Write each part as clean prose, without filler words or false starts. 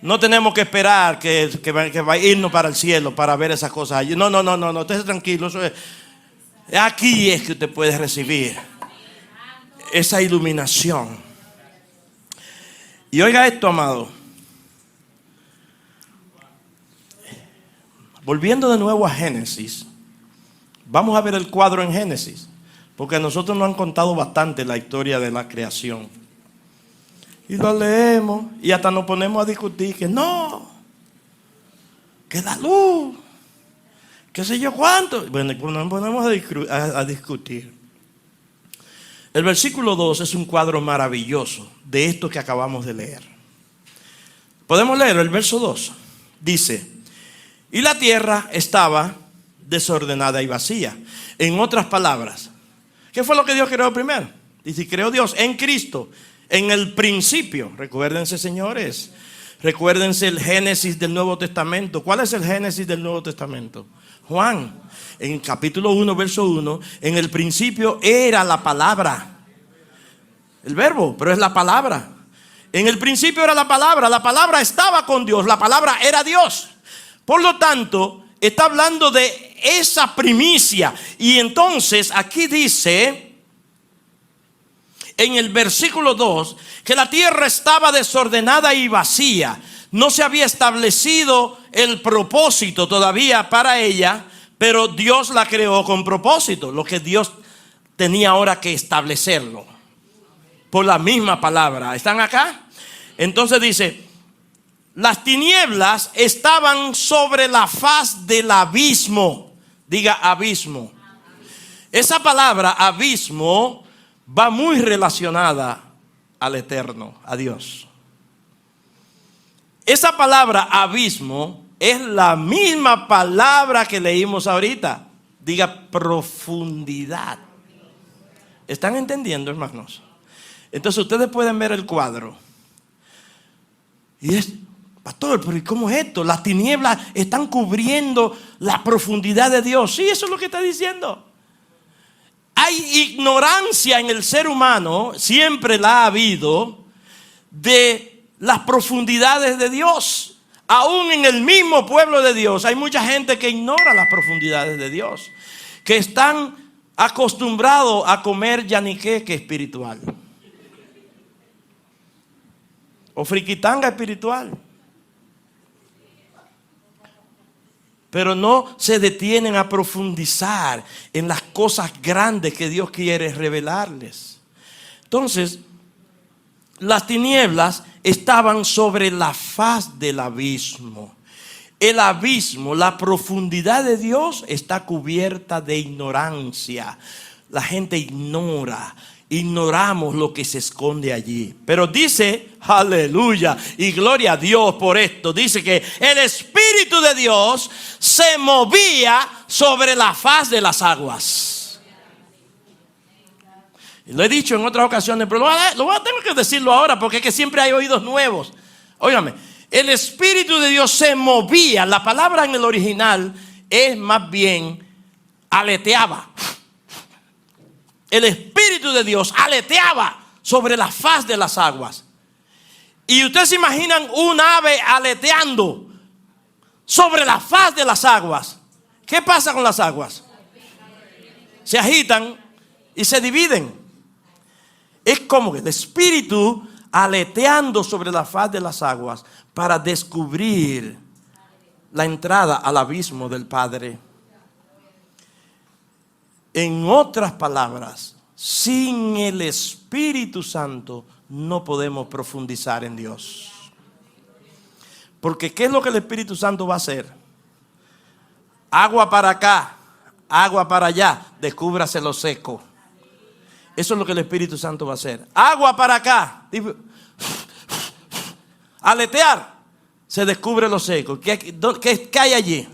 No tenemos que esperar que va a irnos para el cielo para ver esas cosas allí. No, usted esté tranquilo. Eso es, aquí es que usted puede recibir esa iluminación. Y oiga esto, amado. Volviendo de nuevo a Génesis, vamos a ver el cuadro en Génesis, porque a nosotros nos han contado bastante la historia de la creación. Y lo leemos y hasta nos ponemos a discutir que no, que la luz, qué sé yo cuánto. Bueno, nos ponemos a discutir. El versículo 2 es un cuadro maravilloso de esto que acabamos de leer. Podemos leer el verso 2. Dice, y la tierra estaba desordenada y vacía. En otras palabras, ¿qué fue lo que Dios creó primero? Dice, creó Dios en Cristo. En el principio, recuérdense, señores, recuérdense el Génesis del Nuevo Testamento. ¿Cuál es el Génesis del Nuevo Testamento? Juan, en capítulo 1, verso 1, en el principio era la palabra. El verbo, pero es la palabra. En el principio era la palabra estaba con Dios, la palabra era Dios. Por lo tanto, está hablando de esa primicia. Y entonces aquí dice, en el versículo 2, que la tierra estaba desordenada y vacía. No se había establecido el propósito todavía para ella, pero Dios la creó con propósito. Lo que Dios tenía ahora que establecerlo por la misma palabra. ¿Están acá? Entonces dice, las tinieblas estaban sobre la faz del abismo. Diga abismo. Esa palabra abismo va muy relacionada al eterno, a Dios. Esa palabra abismo es la misma palabra que leímos ahorita. Diga profundidad. ¿Están entendiendo, hermanos? Entonces ustedes pueden ver el cuadro. Y es, pastor, pero ¿cómo es esto? Las tinieblas están cubriendo la profundidad de Dios. Sí, eso es lo que está diciendo. Hay ignorancia en el ser humano, siempre la ha habido, de las profundidades de Dios. Aún en el mismo pueblo de Dios hay mucha gente que ignora las profundidades de Dios, que están acostumbrados a comer yaniqueque espiritual o friquitanga espiritual, pero no se detienen a profundizar en las cosas grandes que Dios quiere revelarles. Entonces, las tinieblas estaban sobre la faz del abismo. El abismo, la profundidad de Dios está cubierta de ignorancia. La gente ignoramos lo que se esconde allí. Pero dice, aleluya, y gloria a Dios por esto. Dice que el Espíritu de Dios se movía sobre la faz de las aguas. Y lo he dicho en otras ocasiones, pero lo voy a tener que decirlo ahora porque es que siempre hay oídos nuevos. Óigame, el Espíritu de Dios se movía. La palabra en el original es más bien aleteaba. El Espíritu de Dios aleteaba sobre la faz de las aguas. Y ustedes se imaginan un ave aleteando sobre la faz de las aguas. ¿Qué pasa con las aguas? Se agitan y se dividen. Es como el Espíritu aleteando sobre la faz de las aguas para descubrir la entrada al abismo del Padre. En otras palabras, sin el Espíritu Santo no podemos profundizar en Dios. Porque ¿qué es lo que el Espíritu Santo va a hacer? Agua para acá, agua para allá, descúbrase lo seco. Eso es lo que el Espíritu Santo va a hacer. Agua para acá, aletear, Se descubre lo seco. ¿Qué hay allí?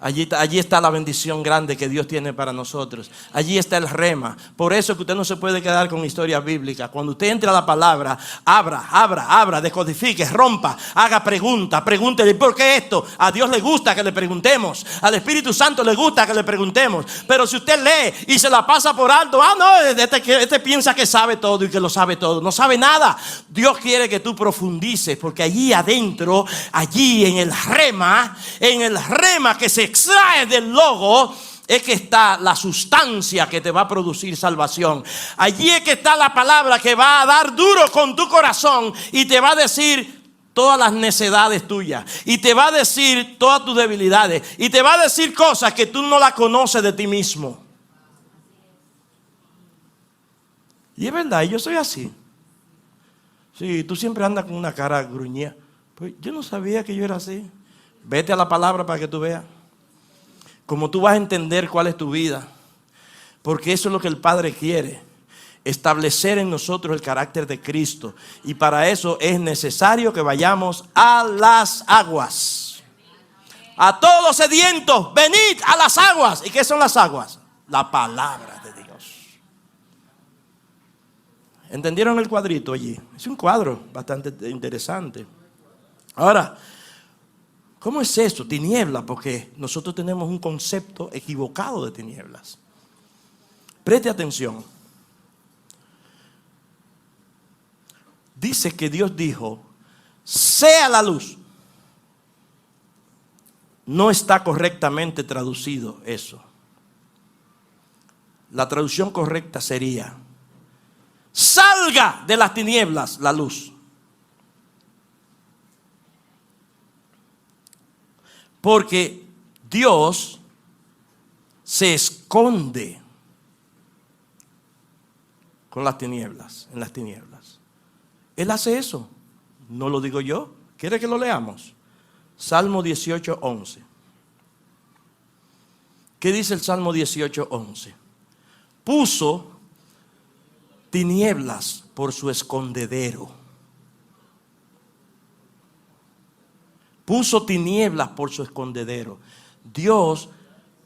Allí está la bendición grande que Dios tiene para nosotros. Allí está el rema. Por eso que usted no se puede quedar con historias bíblicas. Cuando usted entre a la palabra, abra, decodifique, rompa, haga preguntas, pregúntele ¿por qué esto? A Dios le gusta que le preguntemos. Al Espíritu Santo le gusta que le preguntemos. Pero si usted lee y se la pasa por alto, no, este piensa que sabe todo y que lo sabe todo. No sabe nada. Dios quiere que tú profundices, porque allí adentro, allí en el rema que se extrae del logo, es que está la sustancia que te va a producir salvación. Allí es que está la palabra que va a dar duro con tu corazón y te va a decir todas las necedades tuyas, y te va a decir todas tus debilidades, y te va a decir cosas que tú no las conoces de ti mismo. Y es verdad, yo soy así. Sí, tú siempre andas con una cara gruñida. Pues yo no sabía que yo era así. Vete a la palabra para que tú veas. Como tú vas a entender cuál es tu vida. Porque eso es lo que el Padre quiere. Establecer en nosotros el carácter de Cristo. Y para eso es necesario que vayamos a las aguas. A todos sedientos, venid a las aguas. ¿Y qué son las aguas? La palabra de Dios. ¿Entendieron el cuadrito allí? Es un cuadro bastante interesante. Ahora, ¿cómo es eso? Tiniebla, porque nosotros tenemos un concepto equivocado de tinieblas. Preste atención. Dice que Dios dijo, sea la luz. No está correctamente traducido eso. La traducción correcta sería, salga de las tinieblas la luz. Porque Dios se esconde con las tinieblas, en las tinieblas. Él hace eso. No lo digo yo. ¿Quiere que lo leamos? Salmo 18:11. ¿Qué dice el Salmo 18:11? Puso tinieblas por su escondedero. Puso tinieblas por su escondedero. Dios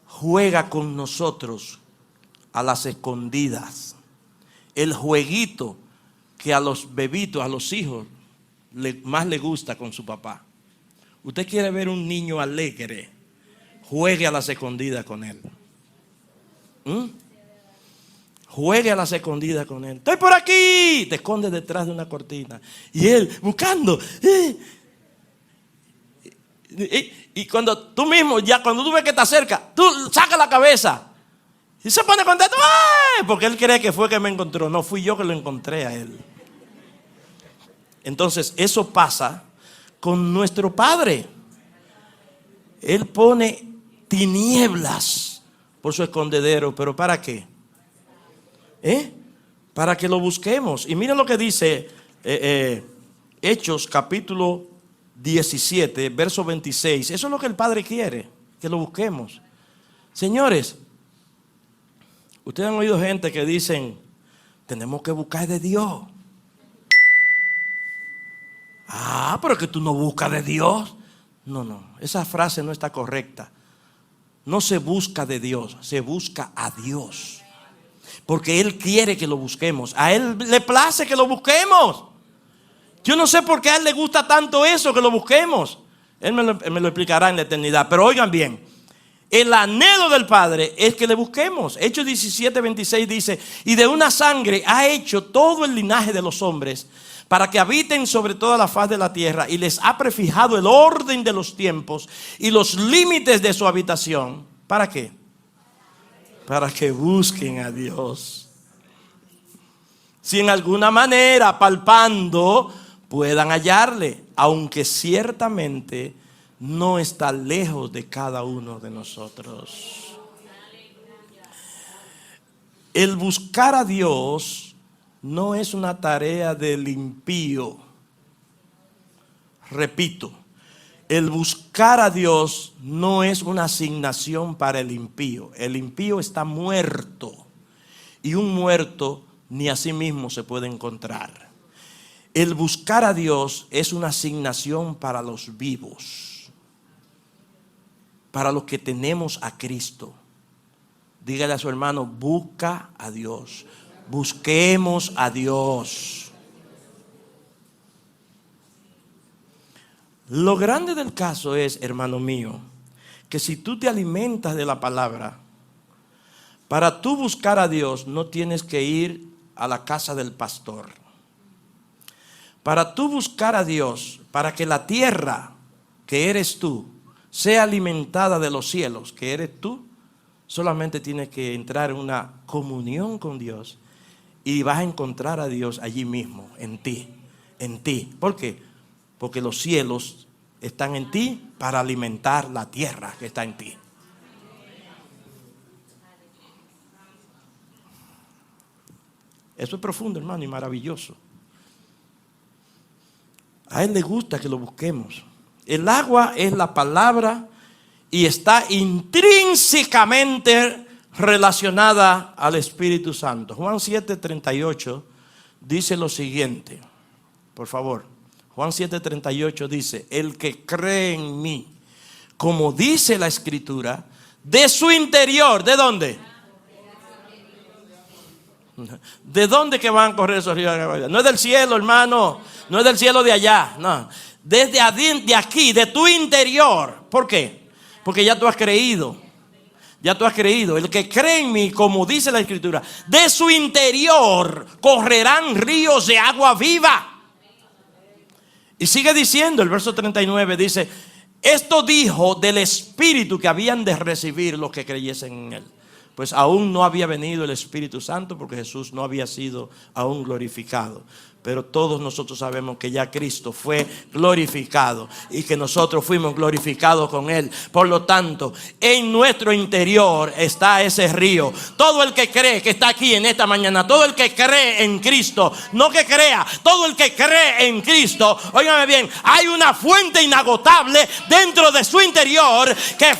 juega con nosotros a las escondidas. El jueguito que a los bebitos, a los hijos, más le gusta con su papá. Usted quiere ver un niño alegre, juegue a las escondidas con él. Juegue a las escondidas con él. Estoy por aquí. Te esconde detrás de una cortina. Y él buscando. Y cuando tú mismo, ya cuando tú ves que está cerca, tú sacas la cabeza y se pone contento. ¡Ay! Porque él cree que fue que me encontró. No, fui yo que lo encontré a él. Entonces eso pasa con nuestro Padre. Él pone tinieblas por su escondedero. ¿Pero para qué? Para que lo busquemos. Y miren lo que dice Hechos capítulo 17, verso 26. Eso es lo que el Padre quiere, que lo busquemos. Señores, ustedes han oído gente que dicen, tenemos que buscar de Dios. Pero es que tú no buscas de Dios. No, esa frase no está correcta. No se busca de Dios, se busca a Dios. Porque Él quiere que lo busquemos. A Él le place que lo busquemos. Yo no sé por qué a Él le gusta tanto eso, que lo busquemos. Él me lo explicará en la eternidad. Pero oigan bien, el anhelo del Padre es que le busquemos. Hechos 17:26 dice, y de una sangre ha hecho todo el linaje de los hombres, para que habiten sobre toda la faz de la tierra, y les ha prefijado el orden de los tiempos y los límites de su habitación. ¿Para qué? Para que busquen a Dios. Si en alguna manera, palpando, puedan hallarle, aunque ciertamente no está lejos de cada uno de nosotros. El buscar a Dios no es una tarea del impío. Repito, el buscar a Dios no es una asignación para el impío. El impío está muerto, y un muerto ni a sí mismo se puede encontrar. El buscar a Dios es una asignación para los vivos, para los que tenemos a Cristo. Dígale a su hermano, busca a Dios. Busquemos a Dios. Lo grande del caso es, hermano mío, que si tú te alimentas de la palabra, para tú buscar a Dios no tienes que ir a la casa del pastor. Para tú buscar a Dios, para que la tierra que eres tú sea alimentada de los cielos que eres tú, solamente tienes que entrar en una comunión con Dios y vas a encontrar a Dios allí mismo, en ti, en ti. ¿Por qué? Porque los cielos están en ti para alimentar la tierra que está en ti. Eso es profundo, hermano, y maravilloso. A Él le gusta que lo busquemos. El agua es la palabra y está intrínsecamente relacionada al Espíritu Santo. Juan 7:38 dice lo siguiente. Por favor, Juan 7:38 dice: el que cree en mí, como dice la Escritura, de su interior, ¿de dónde? ¿De dónde que van a correr esos ríos? No es del cielo, hermano. No es del cielo de allá. No. Desde de aquí, de tu interior. ¿Por qué? Porque ya tú has creído. Ya tú has creído. El que cree en mí, como dice la Escritura, de su interior correrán ríos de agua viva. Y sigue diciendo, el verso 39 dice: esto dijo del Espíritu que habían de recibir los que creyesen en Él. Pues aún no había venido el Espíritu Santo porque Jesús no había sido aún glorificado. Pero todos nosotros sabemos que ya Cristo fue glorificado y que nosotros fuimos glorificados con Él. Por lo tanto, en nuestro interior está ese río. Todo el que cree que está aquí en esta mañana, todo el que cree en Cristo, no que crea, todo el que cree en Cristo, óigame bien, hay una fuente inagotable dentro de su interior que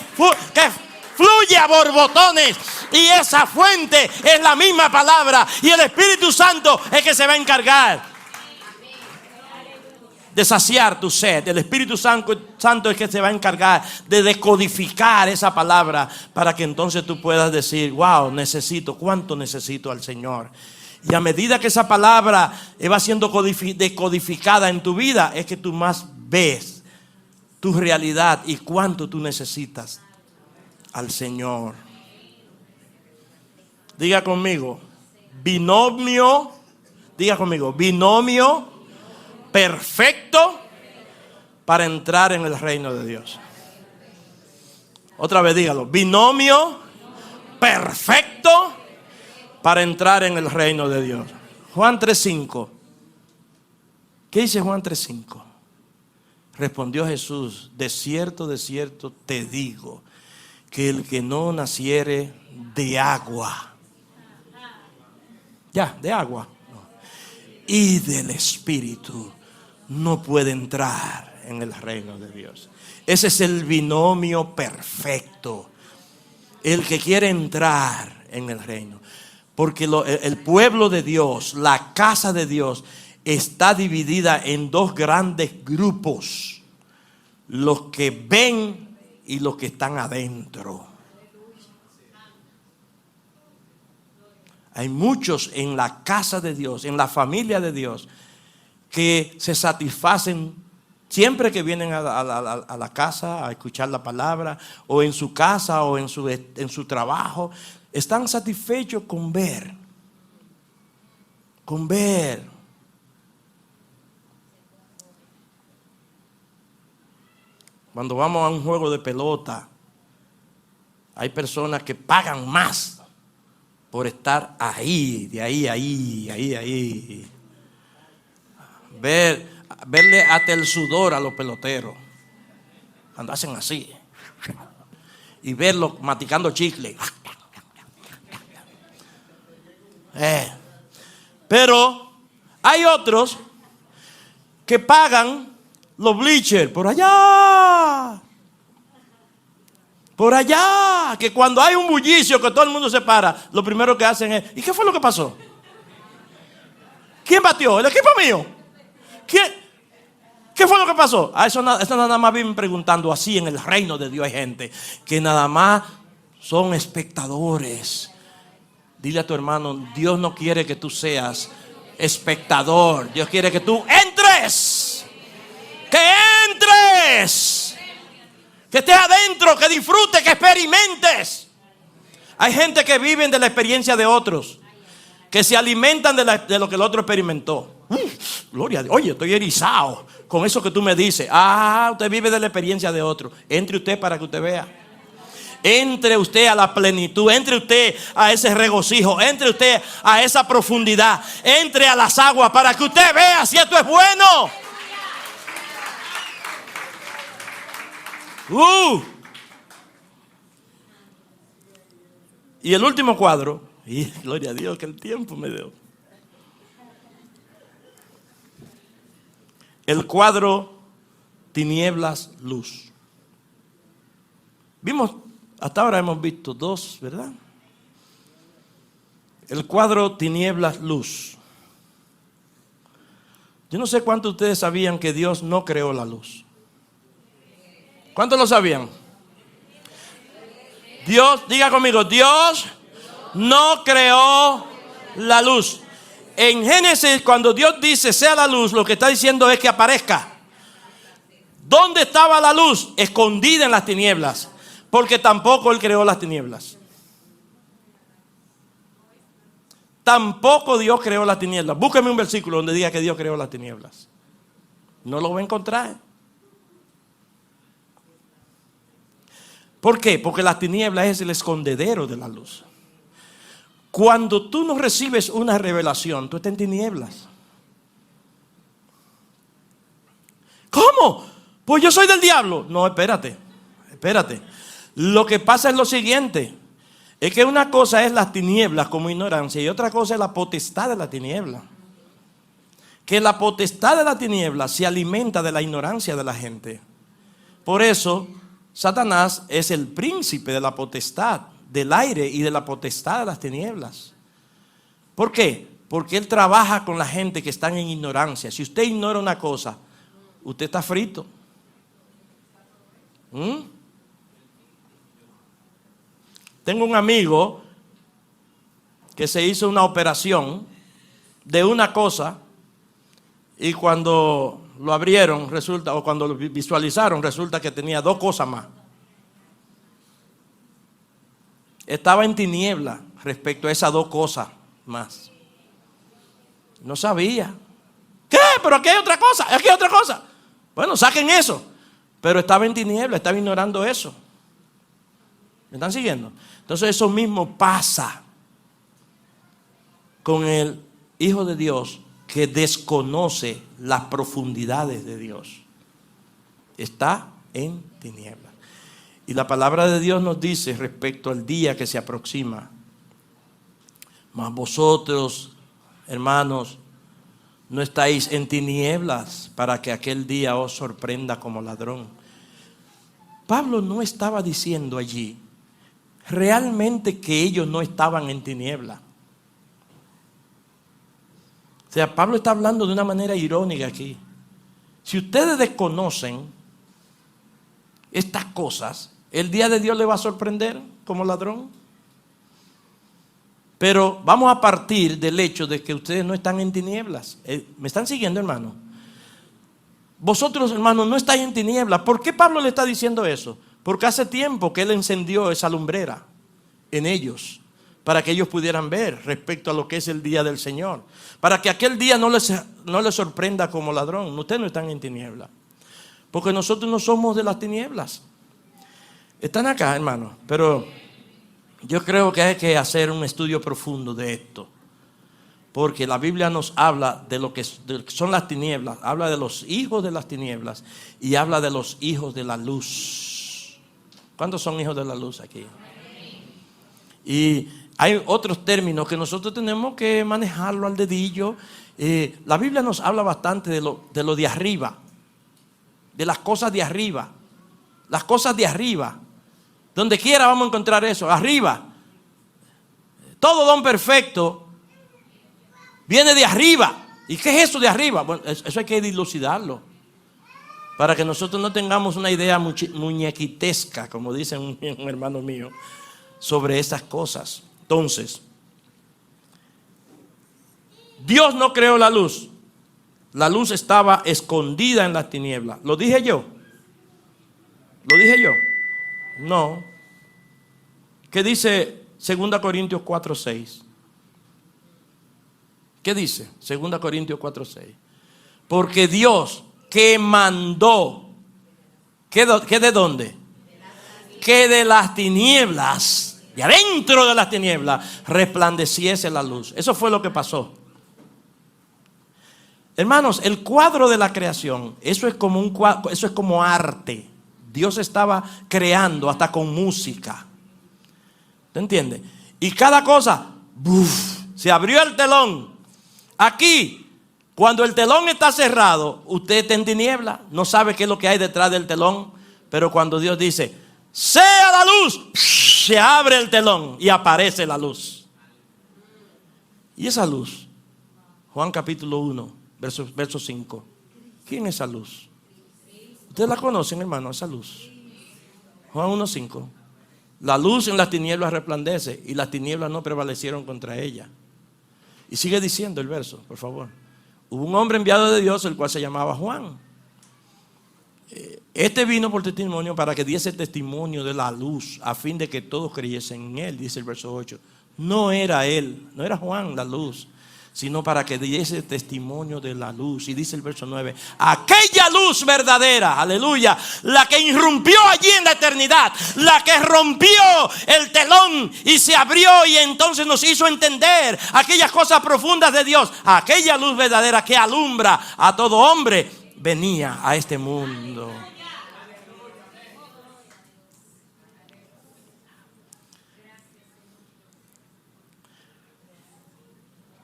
fluye a borbotones. Y esa fuente es la misma palabra. Y el Espíritu Santo es que se va a encargar de saciar tu sed. El Espíritu Santo es que se va a encargar de decodificar esa palabra para que entonces tú puedas decir: wow, cuánto necesito al Señor. Y a medida que esa palabra va siendo decodificada en tu vida, es que tú más ves tu realidad y cuánto tú necesitas al Señor. Diga conmigo, binomio perfecto para entrar en el reino de Dios. Otra vez dígalo, binomio perfecto para entrar en el reino de Dios. Juan 3:5. ¿Qué dice Juan 3:5? Respondió Jesús: de cierto te digo, que el que no naciere de agua, de agua, y del Espíritu, no puede entrar en el reino de Dios. Ese es el binomio perfecto. El que quiere entrar en el reino. Porque el pueblo de Dios, la casa de Dios, está dividida en dos grandes grupos: los que ven y los que están adentro. Hay muchos en la casa de Dios, en la familia de Dios, que se satisfacen siempre que vienen a la casa a escuchar la palabra, o en su casa o en su trabajo. Están satisfechos con ver. Cuando vamos a un juego de pelota, hay personas que pagan más por estar ahí. Verle hasta el sudor a los peloteros cuando hacen así, y verlos masticando chicle. Pero hay otros que pagan los bleachers por allá, que cuando hay un bullicio que todo el mundo se para, lo primero que hacen es: ¿y qué fue lo que pasó? ¿Quién batió? ¿El equipo mío? ¿Qué fue lo que pasó? Eso nada más viven preguntando. Así en el reino de Dios hay gente que nada más son espectadores. Dile a tu hermano, Dios no quiere que tú seas espectador. Dios quiere que tú entres. Que entres. Que estés adentro, que disfrutes, que experimentes. Hay gente que viven de la experiencia de otros, que se alimentan de lo que el otro experimentó. Gloria a Dios. Oye, estoy erizado con eso que tú me dices. Usted vive de la experiencia de otro. Entre usted para que usted vea. Entre usted a la plenitud. Entre usted a ese regocijo. Entre usted a esa profundidad. Entre a las aguas para que usted vea si esto es bueno. Y el último cuadro. Y gloria a Dios que el tiempo me dio. El cuadro tinieblas, luz. Hasta ahora hemos visto dos, ¿verdad? El cuadro tinieblas, luz. Yo no sé cuántos de ustedes sabían que Dios no creó la luz. ¿Cuántos lo sabían? Dios, diga conmigo, Dios no creó la luz. En Génesis, cuando Dios dice sea la luz, lo que está diciendo es que aparezca. ¿Dónde estaba la luz? Escondida en las tinieblas. Porque tampoco Él creó las tinieblas. Tampoco Dios creó las tinieblas. Búsqueme un versículo donde diga que Dios creó las tinieblas. No lo va a encontrar. ¿Por qué? Porque las tinieblas es el escondedero de la luz. Cuando tú no recibes una revelación, tú estás en tinieblas. ¿Cómo? Pues yo soy del diablo. No, espérate. Lo que pasa es lo siguiente. Es que una cosa es las tinieblas como ignorancia y otra cosa es la potestad de la tiniebla. Que la potestad de la tiniebla se alimenta de la ignorancia de la gente. Por eso, Satanás es el príncipe de la potestad del aire y de la potestad de las tinieblas. ¿Por qué? Porque él trabaja con la gente que están en ignorancia. Si usted ignora una cosa, usted está frito. Tengo un amigo que se hizo una operación de una cosa y cuando lo abrieron o cuando lo visualizaron resulta que tenía dos cosas más. Estaba en tiniebla respecto a esas dos cosas más. No sabía. ¿Qué? Pero aquí hay otra cosa. Aquí hay otra cosa. Bueno, saquen eso. Pero estaba en tiniebla, estaba ignorando eso. ¿Me están siguiendo? Entonces eso mismo pasa con el Hijo de Dios que desconoce las profundidades de Dios. Está en tiniebla. Y la palabra de Dios nos dice respecto al día que se aproxima: mas vosotros, hermanos, no estáis en tinieblas para que aquel día os sorprenda como ladrón. Pablo no estaba diciendo allí realmente que ellos no estaban en tinieblas. O sea, Pablo está hablando de una manera irónica aquí. Si ustedes desconocen estas cosas, el día de Dios le va a sorprender como ladrón. Pero vamos a partir del hecho de que ustedes no están en tinieblas. ¿Me están siguiendo, hermano? Vosotros, hermanos, no estáis en tinieblas. ¿Por qué Pablo le está diciendo eso? Porque hace tiempo que él encendió esa lumbrera en ellos para que ellos pudieran ver respecto a lo que es el día del Señor. Para que aquel día no les sorprenda como ladrón. Ustedes no están en tinieblas. Porque nosotros no somos de las tinieblas. Están acá, hermano, pero yo creo que hay que hacer un estudio profundo de esto. Porque la Biblia nos habla de lo que son las tinieblas. Habla de los hijos de las tinieblas y habla de los hijos de la luz. ¿Cuántos son hijos de la luz aquí? Y hay otros términos que nosotros tenemos que manejarlo al dedillo. La Biblia nos habla bastante de lo de arriba. De las cosas de arriba. Las cosas de arriba. Donde quiera vamos a encontrar eso. Arriba. Todo don perfecto viene de arriba. ¿Y qué es eso de arriba? Bueno, eso hay que dilucidarlo, para que nosotros no tengamos una idea muñequitesca, como dice un hermano mío, sobre esas cosas. Entonces, Dios no creó la luz. La luz estaba escondida en las tinieblas. ¿Lo dije yo? ¿Lo dije yo? No. ¿Qué dice 2 Corintios 4:6? ¿Qué dice 2 Corintios 4:6? Porque Dios que mandó, ¿que de dónde? Que de las tinieblas, de adentro de las tinieblas, resplandeciese la luz. Eso fue lo que pasó. Hermanos, el cuadro de la creación, eso es como un cuadro, eso es como arte. Dios estaba creando hasta con música. ¿Te entiendes? Y cada cosa, ¡buf!, se abrió el telón. Aquí, cuando el telón está cerrado, usted está en tiniebla, no sabe qué es lo que hay detrás del telón. Pero cuando Dios dice, sea la luz, se abre el telón y aparece la luz. Y esa luz, Juan capítulo 1. Verso 5. ¿Quién es esa luz? ¿Ustedes la conocen, hermano, esa luz? Juan 1:5. La luz en las tinieblas resplandece y las tinieblas no prevalecieron contra ella. Y sigue diciendo el verso, por favor. Hubo un hombre enviado de Dios, el cual se llamaba Juan. Este vino por testimonio para que diese testimonio de la luz, a fin de que todos creyesen en él, dice el verso 8. No era él, no era Juan la luz, sino para que diese testimonio de la luz. Y dice el verso 9, aquella luz verdadera, aleluya, la que irrumpió allí en la eternidad, la que rompió el telón y se abrió y entonces nos hizo entender aquellas cosas profundas de Dios. Aquella luz verdadera que alumbra a todo hombre, venía a este mundo.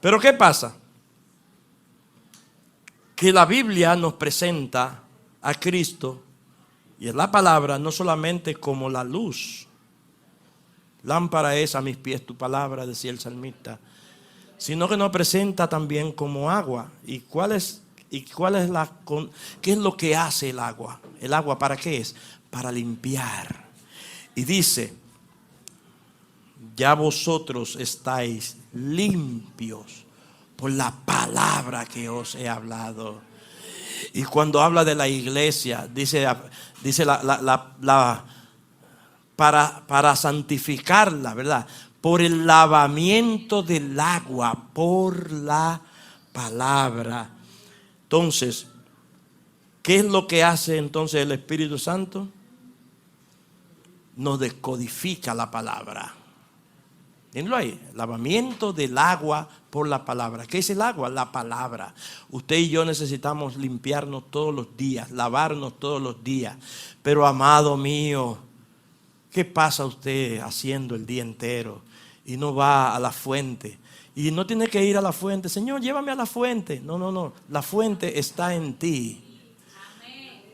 Pero ¿qué pasa? Que la Biblia nos presenta a Cristo y en la palabra no solamente como la luz. Lámpara es a mis pies tu palabra, decía el salmista, sino que nos presenta también como agua. ¿Y qué es lo que hace el agua? ¿El agua para qué es? Para limpiar. Y dice, ya vosotros estáis limpios por la palabra que os he hablado. Y cuando habla de la iglesia, dice para santificarla, ¿verdad? Por el lavamiento del agua, por la palabra. Entonces, ¿qué es lo que hace entonces el Espíritu Santo? Nos descodifica la palabra. Mírenlo ahí, lavamiento del agua por la palabra. ¿Qué es el agua? La palabra. Usted y yo necesitamos limpiarnos todos los días, lavarnos todos los días. Pero amado mío, ¿qué pasa usted haciendo el día entero y no va a la fuente? Y no tiene que ir a la fuente. Señor, llévame a la fuente. No. La fuente está en ti.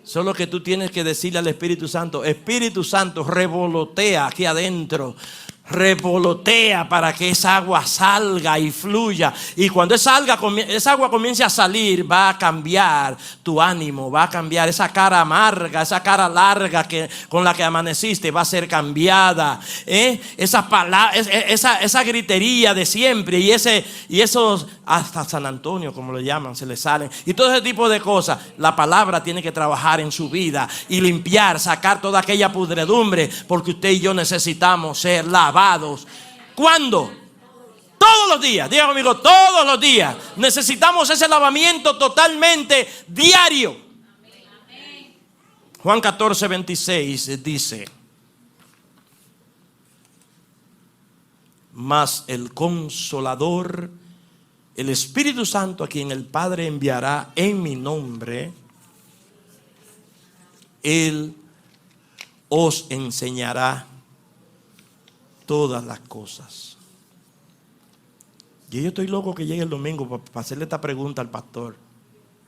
Solo que tú tienes que decirle al Espíritu Santo, Espíritu Santo, revolotea aquí adentro. Revolotea para que esa agua salga y fluya. Y cuando esa agua comience a salir, va a cambiar tu ánimo, va a cambiar esa cara amarga, esa cara larga con la que amaneciste, va a ser cambiada. Esa gritería de siempre y esos hasta San Antonio, como le llaman, se le salen. Y todo ese tipo de cosas. La palabra tiene que trabajar en su vida y limpiar, sacar toda aquella pudredumbre, porque usted y yo necesitamos ser lavados. ¿Cuándo? Todos los días. Diga conmigo, todos los días. Necesitamos ese lavamiento totalmente diario. Juan 14:26 dice, mas el Consolador, el Espíritu Santo, a quien el Padre enviará en mi nombre, Él os enseñará todas las cosas. Y yo estoy loco que llegue el domingo para hacerle esta pregunta al pastor.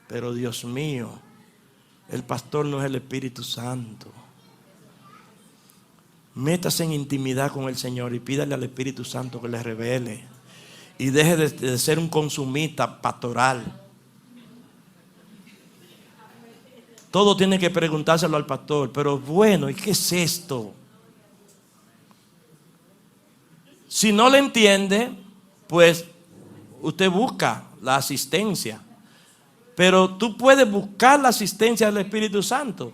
Pero Dios mío, el pastor no es el Espíritu Santo. Métase en intimidad con el Señor y pídale al Espíritu Santo que le revele. Y deje de ser un consumista pastoral. todo tiene que preguntárselo al pastor. Pero bueno, ¿y qué es esto? Si no le entiende, pues usted busca la asistencia. Pero tú puedes buscar la asistencia del Espíritu Santo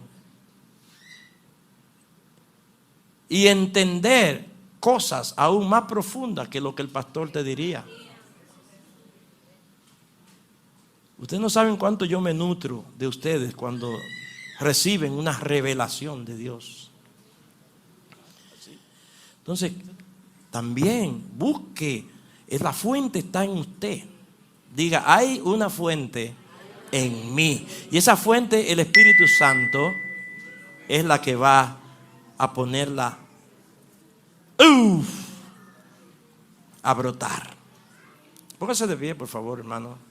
y entender cosas aún más profundas que lo que el pastor te diría. Ustedes no saben cuánto yo me nutro de ustedes cuando reciben una revelación de Dios. Entonces, también busque, la fuente está en usted. Diga, hay una fuente en mí. Y esa fuente, el Espíritu Santo, es la que va a ponerla a brotar. Póngase de pie, por favor, hermano.